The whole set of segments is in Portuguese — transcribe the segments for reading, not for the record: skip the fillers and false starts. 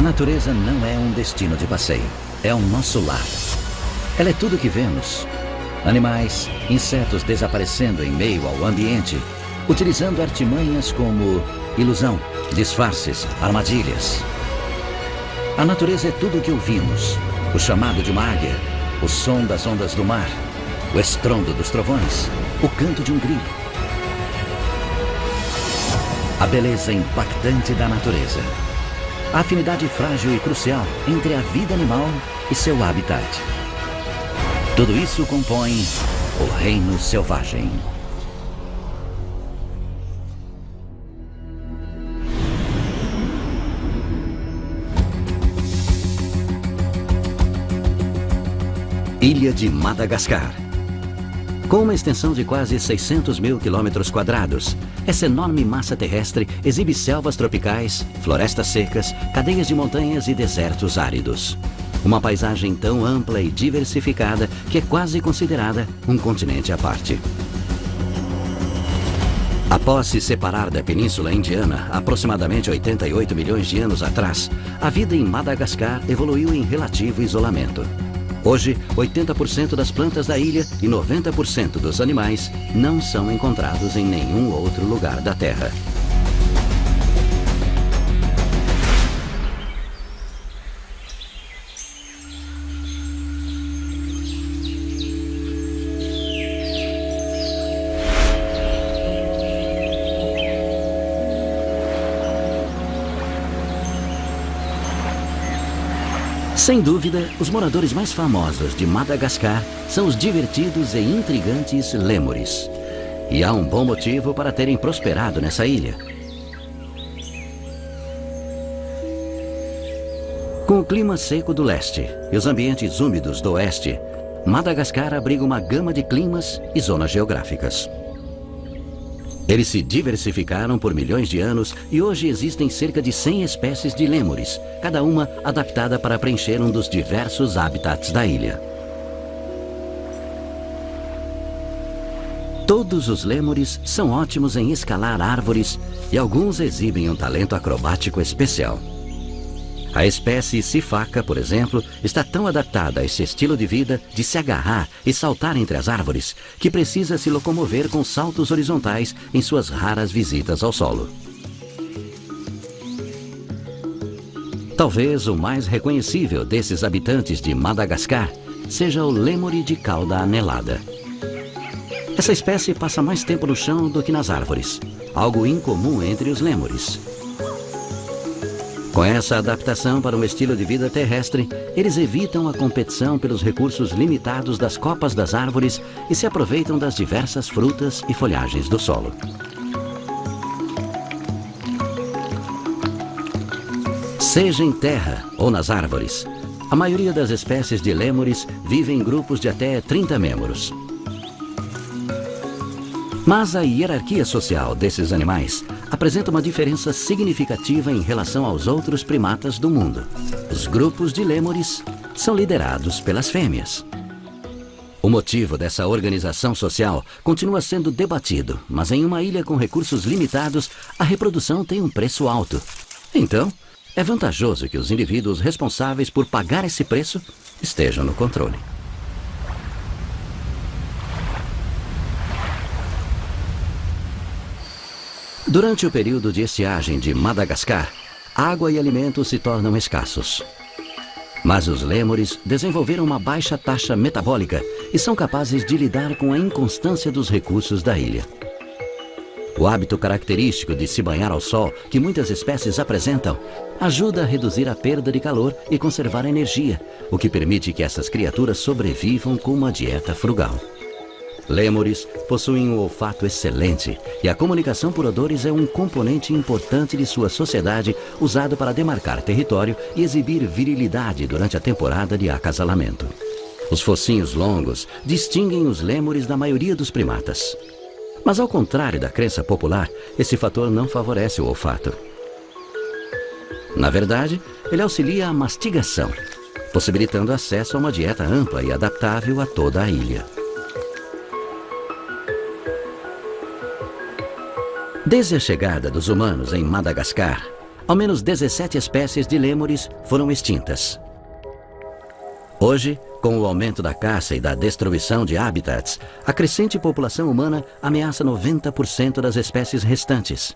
natureza não é um destino de passeio, é o nosso lar. Ela é tudo que vemos. Animais, insetos desaparecendo em meio ao ambiente, utilizando artimanhas como ilusão, disfarces, armadilhas. A natureza é tudo o que ouvimos. O chamado de uma águia, o som das ondas do mar, o estrondo dos trovões, o canto de um grilo. A beleza impactante da natureza. A afinidade frágil e crucial entre a vida animal e seu habitat. Tudo isso compõe o reino selvagem. Ilha de Madagascar. Com uma extensão de quase 600 mil quilômetros quadrados, essa enorme massa terrestre exibe selvas tropicais, florestas secas, cadeias de montanhas e desertos áridos. Uma paisagem tão ampla e diversificada que é quase considerada um continente à parte. Após se separar da Península Indiana, aproximadamente 88 milhões de anos atrás, a vida em Madagascar evoluiu em relativo isolamento. Hoje, 80% das plantas da ilha e 90% dos animais não são encontrados em nenhum outro lugar da Terra. Sem dúvida, os moradores mais famosos de Madagascar são os divertidos e intrigantes lêmures. E há um bom motivo para terem prosperado nessa ilha. Com o clima seco do leste e os ambientes úmidos do oeste, Madagascar abriga uma gama de climas e zonas geográficas. Eles se diversificaram por milhões de anos e hoje existem cerca de 100 espécies de lêmures, cada uma adaptada para preencher um dos diversos habitats da ilha. Todos os lêmures são ótimos em escalar árvores e alguns exibem um talento acrobático especial. A espécie sifaca, por exemplo, está tão adaptada a esse estilo de vida de se agarrar e saltar entre as árvores que precisa se locomover com saltos horizontais em suas raras visitas ao solo. Talvez o mais reconhecível desses habitantes de Madagascar seja o lêmure de cauda anelada. Essa espécie passa mais tempo no chão do que nas árvores, algo incomum entre os lêmures. Com essa adaptação para um estilo de vida terrestre, eles evitam a competição pelos recursos limitados das copas das árvores e se aproveitam das diversas frutas e folhagens do solo. Seja em terra ou nas árvores, a maioria das espécies de lêmures vive em grupos de até 30 membros. Mas a hierarquia social desses animais apresenta uma diferença significativa em relação aos outros primatas do mundo. Os grupos de lêmures são liderados pelas fêmeas. O motivo dessa organização social continua sendo debatido, mas em uma ilha com recursos limitados, a reprodução tem um preço alto. Então, é vantajoso que os indivíduos responsáveis por pagar esse preço estejam no controle. Durante o período de estiagem de Madagascar, água e alimentos se tornam escassos. Mas os lêmures desenvolveram uma baixa taxa metabólica e são capazes de lidar com a inconstância dos recursos da ilha. O hábito característico de se banhar ao sol, que muitas espécies apresentam, ajuda a reduzir a perda de calor e conservar a energia, o que permite que essas criaturas sobrevivam com uma dieta frugal. Lêmures possuem um olfato excelente e a comunicação por odores é um componente importante de sua sociedade usado para demarcar território e exibir virilidade durante a temporada de acasalamento. Os focinhos longos distinguem os lêmures da maioria dos primatas. Mas ao contrário da crença popular, esse fator não favorece o olfato. Na verdade, ele auxilia a mastigação, possibilitando acesso a uma dieta ampla e adaptável a toda a ilha. Desde a chegada dos humanos em Madagascar, ao menos 17 espécies de lêmures foram extintas. Hoje, com o aumento da caça e da destruição de habitats, a crescente população humana ameaça 90% das espécies restantes.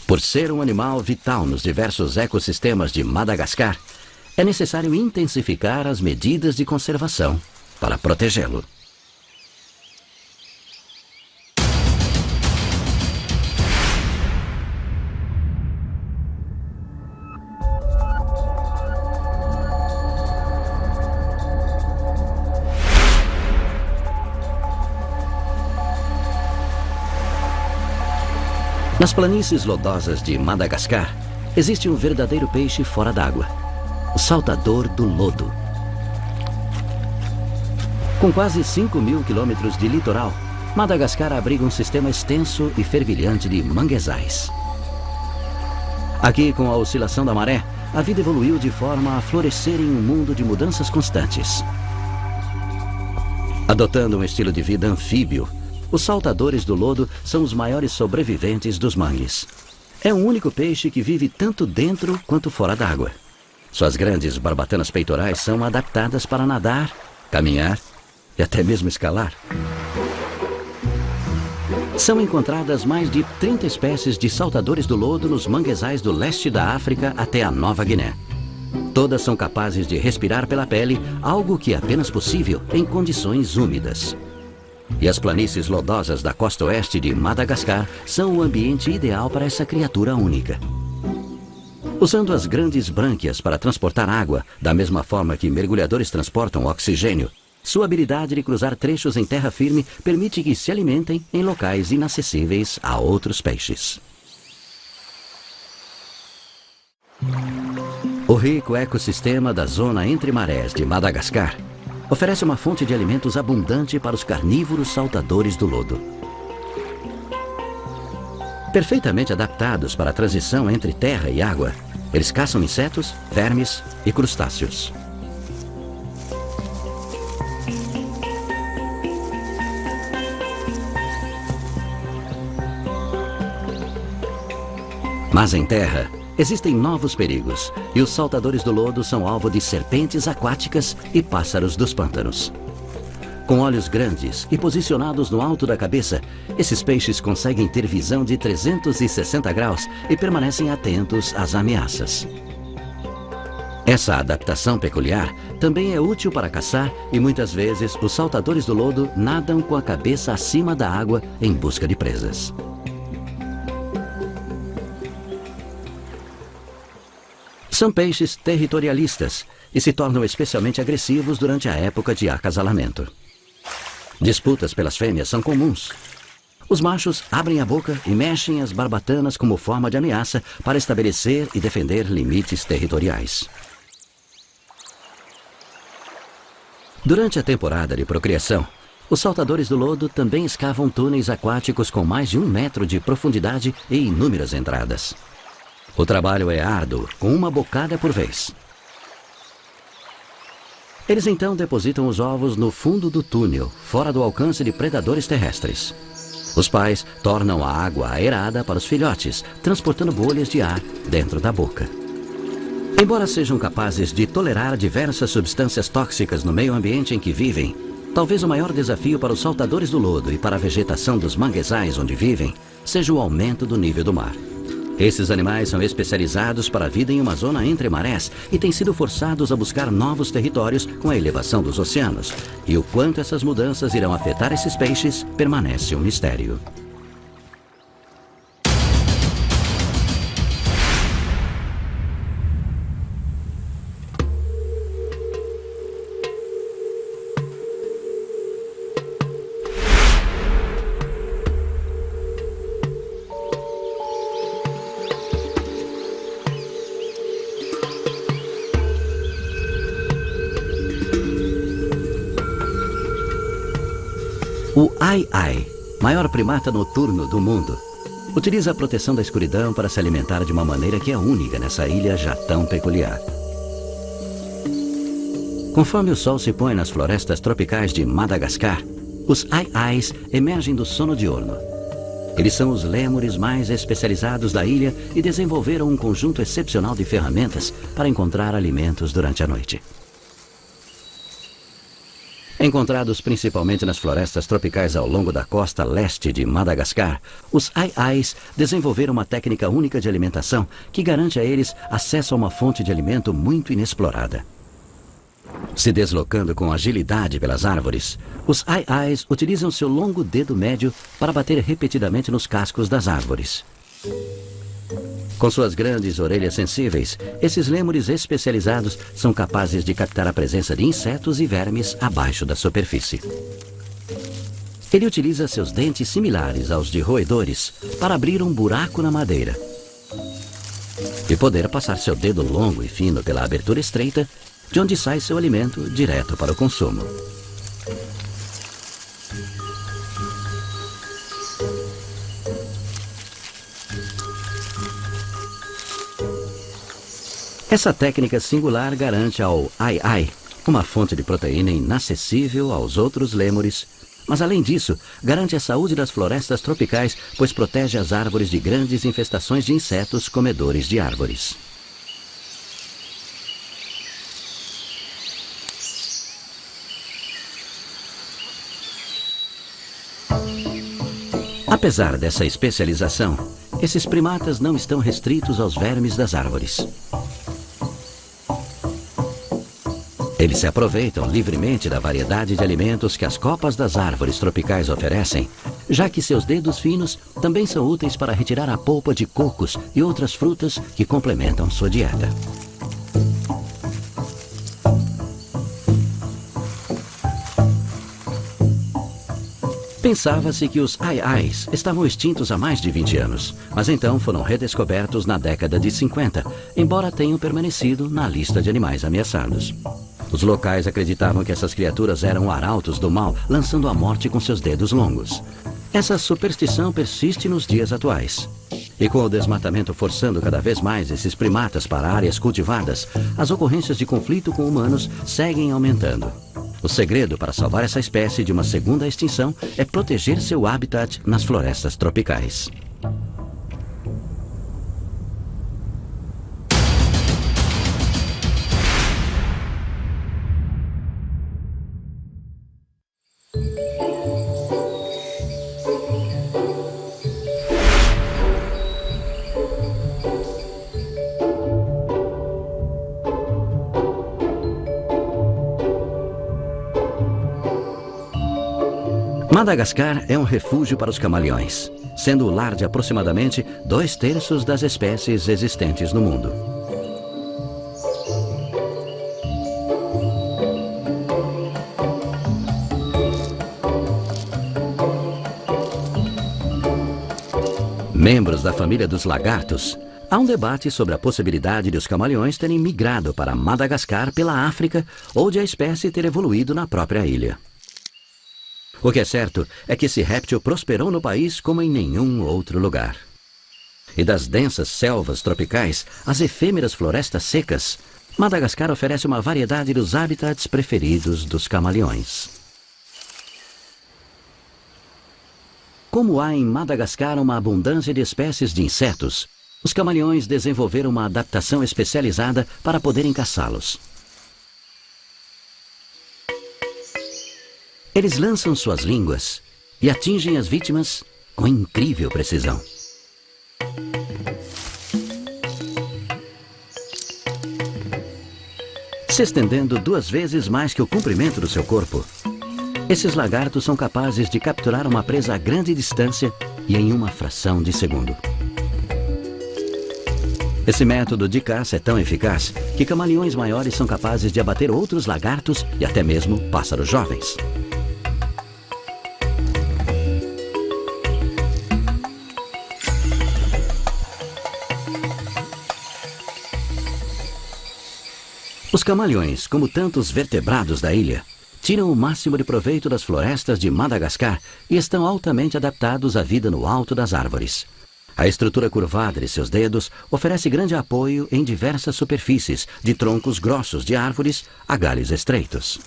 Por ser um animal vital nos diversos ecossistemas de Madagascar, é necessário intensificar as medidas de conservação para protegê-lo. Nas planícies lodosas de Madagascar, existe um verdadeiro peixe fora d'água, o saltador do lodo. Com quase 5.000 quilômetros de litoral, Madagascar abriga um sistema extenso e fervilhante de manguezais. Aqui, com a oscilação da maré, a vida evoluiu de forma a florescer em um mundo de mudanças constantes. Adotando um estilo de vida anfíbio, os saltadores do lodo são os maiores sobreviventes dos mangues. É o único peixe que vive tanto dentro quanto fora d'água. Suas grandes barbatanas peitorais são adaptadas para nadar, caminhar e até mesmo escalar. São encontradas mais de 30 espécies de saltadores do lodo nos manguezais do leste da África até a Nova Guiné. Todas são capazes de respirar pela pele, algo que é apenas possível em condições úmidas. E as planícies lodosas da costa oeste de Madagascar são o ambiente ideal para essa criatura única. Usando as grandes brânquias para transportar água, da mesma forma que mergulhadores transportam oxigênio, sua habilidade de cruzar trechos em terra firme permite que se alimentem em locais inacessíveis a outros peixes. O rico ecossistema da zona entre marés de Madagascar oferece uma fonte de alimentos abundante para os carnívoros saltadores do lodo. Perfeitamente adaptados para a transição entre terra e água, eles caçam insetos, vermes e crustáceos. Mas em terra, existem novos perigos, e os saltadores do lodo são alvo de serpentes aquáticas e pássaros dos pântanos. Com olhos grandes e posicionados no alto da cabeça, esses peixes conseguem ter visão de 360 graus e permanecem atentos às ameaças. Essa adaptação peculiar também é útil para caçar e muitas vezes os saltadores do lodo nadam com a cabeça acima da água em busca de presas. São peixes territorialistas e se tornam especialmente agressivos durante a época de acasalamento. Disputas pelas fêmeas são comuns. Os machos abrem a boca e mexem as barbatanas como forma de ameaça para estabelecer e defender limites territoriais. Durante a temporada de procriação, os saltadores do lodo também escavam túneis aquáticos com mais de 1 metro de profundidade e inúmeras entradas. O trabalho é árduo, com uma bocada por vez. Eles então depositam os ovos no fundo do túnel, fora do alcance de predadores terrestres. Os pais tornam a água aerada para os filhotes, transportando bolhas de ar dentro da boca. Embora sejam capazes de tolerar diversas substâncias tóxicas no meio ambiente em que vivem, talvez o maior desafio para os saltadores do lodo e para a vegetação dos manguezais onde vivem seja o aumento do nível do mar. Esses animais são especializados para a vida em uma zona entre marés e têm sido forçados a buscar novos territórios com a elevação dos oceanos. E o quanto essas mudanças irão afetar esses peixes permanece um mistério. O ai-ai, maior primata noturno do mundo, utiliza a proteção da escuridão para se alimentar de uma maneira que é única nessa ilha já tão peculiar. Conforme o sol se põe nas florestas tropicais de Madagascar, os ai-ais emergem do sono diurno. Eles são os lêmures mais especializados da ilha e desenvolveram um conjunto excepcional de ferramentas para encontrar alimentos durante a noite. Encontrados principalmente nas florestas tropicais ao longo da costa leste de Madagascar, os ai-ais desenvolveram uma técnica única de alimentação que garante a eles acesso a uma fonte de alimento muito inexplorada. Se deslocando com agilidade pelas árvores, os ai-ais utilizam seu longo dedo médio para bater repetidamente nos cascos das árvores. Com suas grandes orelhas sensíveis, esses lêmures especializados são capazes de captar a presença de insetos e vermes abaixo da superfície. Ele utiliza seus dentes similares aos de roedores para abrir um buraco na madeira e poder passar seu dedo longo e fino pela abertura estreita, de onde sai seu alimento direto para o consumo. Essa técnica singular garante ao ai-ai uma fonte de proteína inacessível aos outros lêmures, mas além disso, garante a saúde das florestas tropicais, pois protege as árvores de grandes infestações de insetos comedores de árvores. Apesar dessa especialização, esses primatas não estão restritos aos vermes das árvores. Eles se aproveitam livremente da variedade de alimentos que as copas das árvores tropicais oferecem, já que seus dedos finos também são úteis para retirar a polpa de cocos e outras frutas que complementam sua dieta. Pensava-se que os ai-ais estavam extintos há mais de 20 anos, mas então foram redescobertos na década de 50, embora tenham permanecido na lista de animais ameaçados. Os locais acreditavam que essas criaturas eram arautos do mal, lançando a morte com seus dedos longos. Essa superstição persiste nos dias atuais. E com o desmatamento forçando cada vez mais esses primatas para áreas cultivadas, as ocorrências de conflito com humanos seguem aumentando. O segredo para salvar essa espécie de uma segunda extinção é proteger seu habitat nas florestas tropicais. Madagascar é um refúgio para os camaleões, sendo o lar de aproximadamente 2/3 das espécies existentes no mundo. Membros da família dos lagartos, há um debate sobre a possibilidade de os camaleões terem migrado para Madagascar pela África ou de a espécie ter evoluído na própria ilha. O que é certo é que esse réptil prosperou no país como em nenhum outro lugar. E das densas selvas tropicais às efêmeras florestas secas, Madagascar oferece uma variedade dos habitats preferidos dos camaleões. Como há em Madagascar uma abundância de espécies de insetos, os camaleões desenvolveram uma adaptação especializada para poderem caçá-los. Eles lançam suas línguas e atingem as vítimas com incrível precisão. Se estendendo 2 vezes mais que o comprimento do seu corpo, esses lagartos são capazes de capturar uma presa a grande distância e em uma fração de segundo. Esse método de caça é tão eficaz que camaleões maiores são capazes de abater outros lagartos e até mesmo pássaros jovens. Os camaleões, como tantos vertebrados da ilha, tiram o máximo de proveito das florestas de Madagascar e estão altamente adaptados à vida no alto das árvores. A estrutura curvada de seus dedos oferece grande apoio em diversas superfícies, de troncos grossos de árvores a galhos estreitos.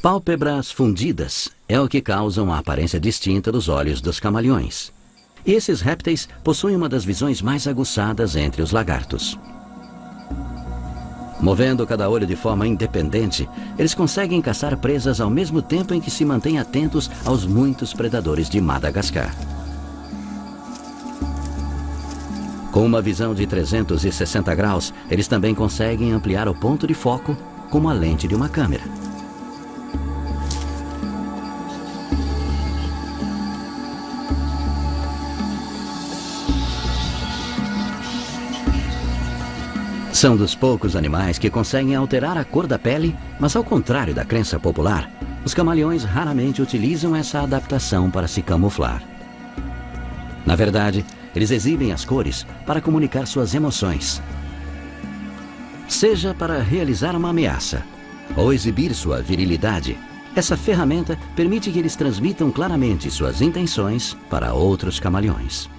Pálpebras fundidas é o que causam a aparência distinta dos olhos dos camaleões. E esses répteis possuem uma das visões mais aguçadas entre os lagartos. Movendo cada olho de forma independente, eles conseguem caçar presas ao mesmo tempo em que se mantêm atentos aos muitos predadores de Madagascar. Com uma visão de 360 graus, eles também conseguem ampliar o ponto de foco como a lente de uma câmera. São dos poucos animais que conseguem alterar a cor da pele, mas ao contrário da crença popular, os camaleões raramente utilizam essa adaptação para se camuflar. Na verdade, eles exibem as cores para comunicar suas emoções. Seja para realizar uma ameaça ou exibir sua virilidade, essa ferramenta permite que eles transmitam claramente suas intenções para outros camaleões.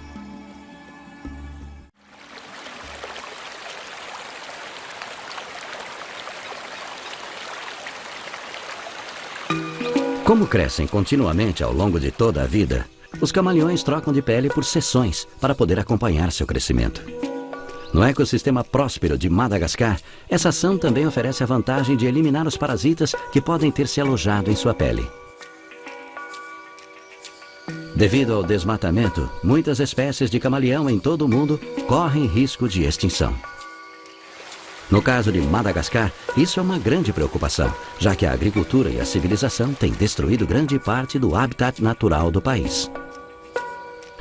Como crescem continuamente ao longo de toda a vida, os camaleões trocam de pele por seções para poder acompanhar seu crescimento. No ecossistema próspero de Madagascar, essa ação também oferece a vantagem de eliminar os parasitas que podem ter se alojado em sua pele. Devido ao desmatamento, muitas espécies de camaleão em todo o mundo correm risco de extinção. No caso de Madagascar, isso é uma grande preocupação, já que a agricultura e a civilização têm destruído grande parte do habitat natural do país.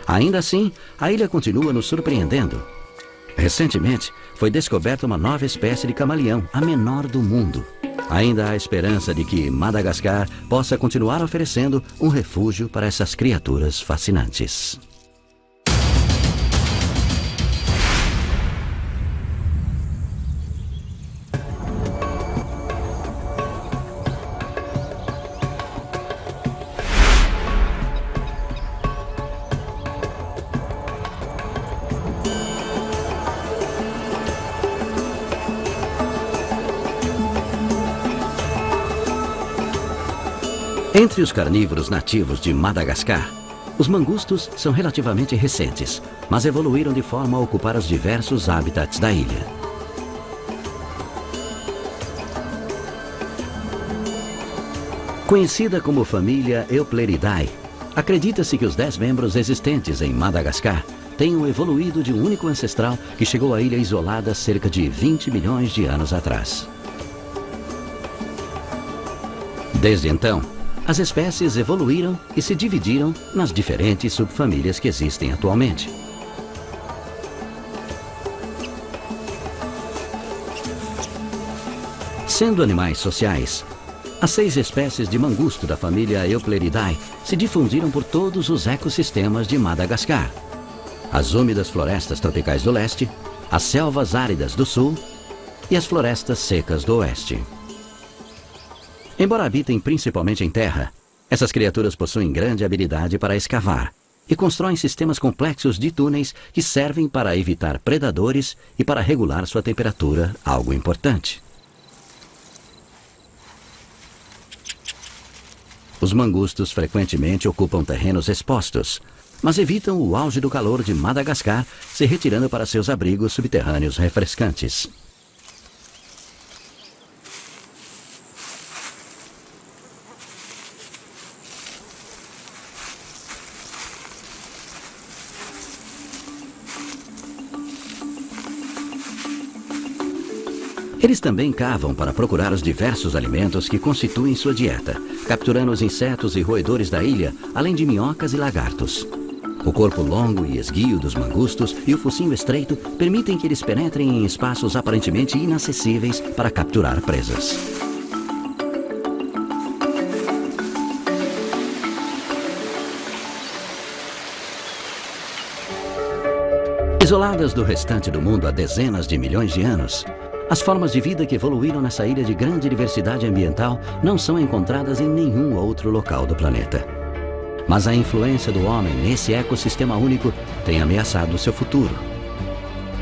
Ainda assim, a ilha continua nos surpreendendo. Recentemente, foi descoberta uma nova espécie de camaleão, a menor do mundo. Ainda há esperança de que Madagascar possa continuar oferecendo um refúgio para essas criaturas fascinantes. Entre os carnívoros nativos de Madagascar, os mangustos são relativamente recentes, mas evoluíram de forma a ocupar os diversos hábitats da ilha. Conhecida como família Eupleridae, acredita-se que os 10 membros existentes em Madagascar tenham evoluído de um único ancestral que chegou à ilha isolada cerca de 20 milhões de anos atrás. Desde então, as espécies evoluíram e se dividiram nas diferentes subfamílias que existem atualmente. Sendo animais sociais, as 6 espécies de mangusto da família Eupleridae se difundiram por todos os ecossistemas de Madagascar: as úmidas florestas tropicais do leste, as selvas áridas do sul e as florestas secas do oeste. Embora habitem principalmente em terra, essas criaturas possuem grande habilidade para escavar e constroem sistemas complexos de túneis que servem para evitar predadores e para regular sua temperatura, algo importante. Os mangustos frequentemente ocupam terrenos expostos, mas evitam o auge do calor de Madagascar, se retirando para seus abrigos subterrâneos refrescantes. Eles também cavam para procurar os diversos alimentos que constituem sua dieta, capturando os insetos e roedores da ilha, além de minhocas e lagartos. O corpo longo e esguio dos mangustos e o focinho estreito permitem que eles penetrem em espaços aparentemente inacessíveis para capturar presas. Isoladas do restante do mundo há dezenas de milhões de anos, as formas de vida que evoluíram nessa ilha de grande diversidade ambiental não são encontradas em nenhum outro local do planeta. Mas a influência do homem nesse ecossistema único tem ameaçado seu futuro.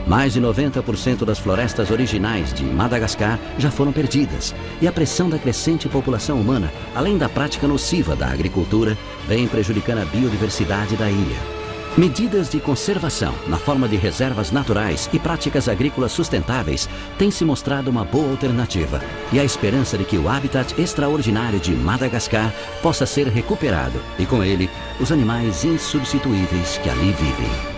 Mais de 90% das florestas originais de Madagascar já foram perdidas, e a pressão da crescente população humana, além da prática nociva da agricultura, vem prejudicando a biodiversidade da ilha. Medidas de conservação, na forma de reservas naturais e práticas agrícolas sustentáveis, têm se mostrado uma boa alternativa, e a esperança de que o habitat extraordinário de Madagascar possa ser recuperado, e com ele, os animais insubstituíveis que ali vivem.